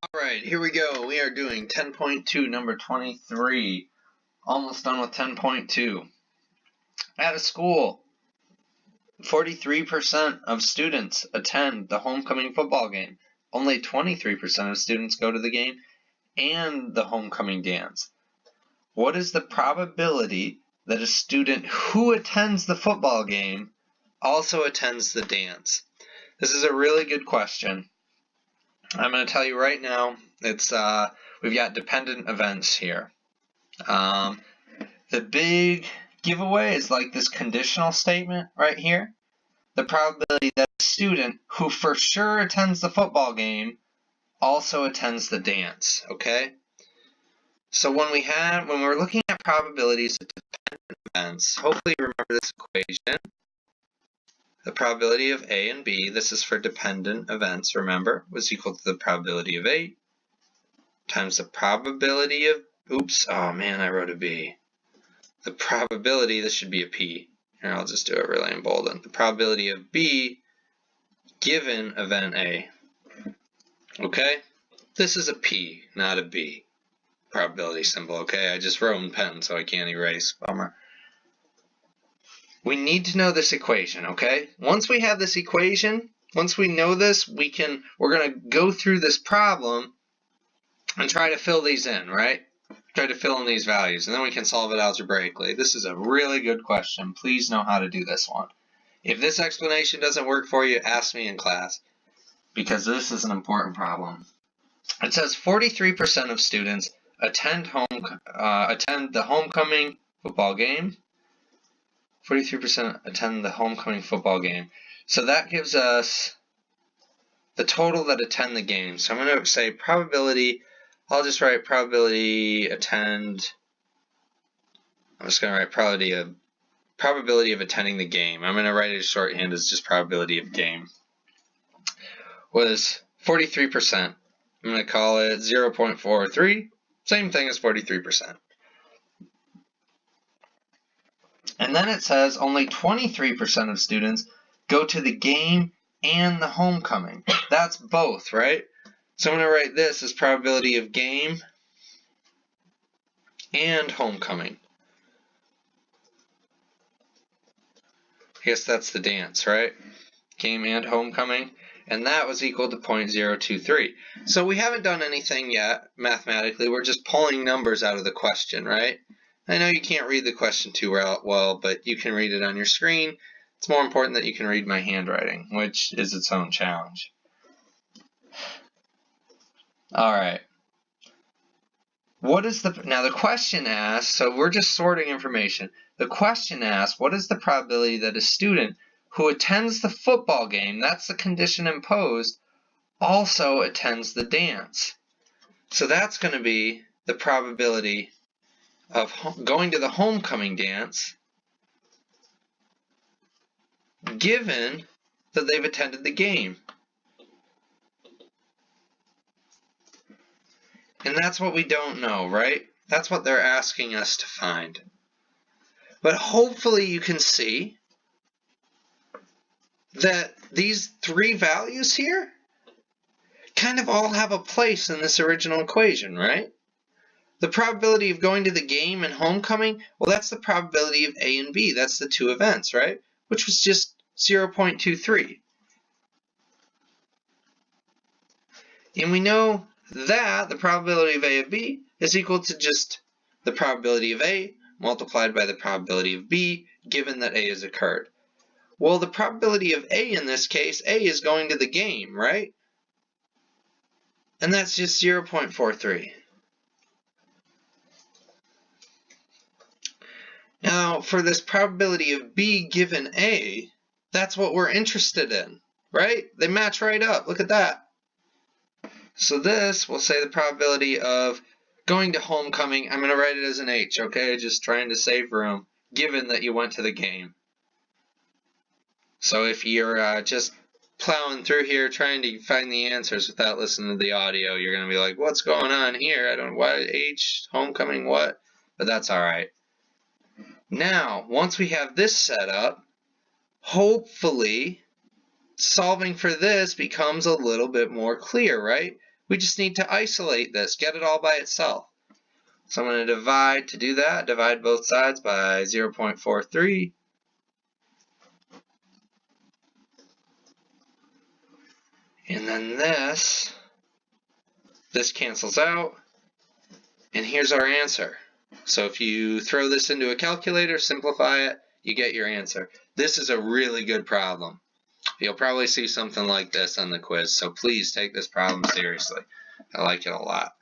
Alright, here we go. We are doing 10.2, number 23. Almost done with 10.2. At a school, 43% of students attend the homecoming football game. Only 23% of students go to the game and the homecoming dance. What is the probability that a student who attends the football game also attends the dance? This is a really good question. I'm going to tell you right now, we've got dependent events here. The big giveaway is like this conditional statement right here. The probability that a student who for sure attends the football game also attends the dance, okay? So when we're looking at probabilities of dependent events, hopefully you remember this equation. The probability of A and B, this is for dependent events, remember, was equal to the probability of A times the probability of, I wrote a B. The probability, this should be a P. Here, I'll just do it really emboldened. The probability of B given event A. Okay? This is a P, not a B. Probability symbol, okay? I just wrote in pen, so I can't erase. Bummer. We need to know this equation, okay? Once we have this equation, once we know this, we're going to go through this problem and try to fill these in, right? Try to fill in these values, and then we can solve it algebraically. This is a really good question. Please know how to do this one. If this explanation doesn't work for you, ask me in class, because this is an important problem. It says 43% of students attend the homecoming football game. 43% attend the homecoming football game. So that gives us the total that attend the game. So I'm going to say probability. I'll just write probability attend. I'm just going to write probability of attending the game. I'm going to write it as shorthand as just probability of game. Was 43%. I'm going to call it 0.43. Same thing as 43%. And then it says only 23% of students go to the game and the homecoming. That's both, right? So I'm going to write this as probability of game and homecoming. I guess that's the dance, right? Game and homecoming. And that was equal to 0.023. So we haven't done anything yet mathematically. We're just pulling numbers out of the question, right? I know you can't read the question too well, but you can read it on your screen. It's more important that you can read my handwriting, which is its own challenge. All right. Now the question asks, so we're just sorting information. The question asks, what is the probability that a student who attends the football game, that's the condition imposed, also attends the dance? So that's going to be the probability of going to the homecoming dance given that they've attended the game. And that's what we don't know, right? That's what they're asking us to find. But hopefully you can see that these three values here kind of all have a place in this original equation, right? The probability of going to the game and homecoming, well, that's the probability of A and B. That's the two events, right? Which was just 0.23. And we know that the probability of A of B is equal to just the probability of A multiplied by the probability of B, given that A has occurred. Well, the probability of A in this case, A is going to the game, right? And that's just 0.43. Now, for this probability of B given A, that's what we're interested in, right? They match right up. Look at that. So this, we'll say the probability of going to homecoming, I'm going to write it as an H, okay? Just trying to save room, given that you went to the game. So if you're just plowing through here trying to find the answers without listening to the audio, you're going to be like, what's going on here? I don't know, what, H, homecoming, what? But that's all right. Now, once we have this set up, hopefully solving for this becomes a little bit more clear, right? We just need to isolate this, get it all by itself. So I'm going to divide, to do that, divide both sides by 0.43. And then this cancels out, and here's our answer. So if you throw this into a calculator, simplify it, you get your answer. This is a really good problem. You'll probably see something like this on the quiz, so please take this problem seriously. I like it a lot.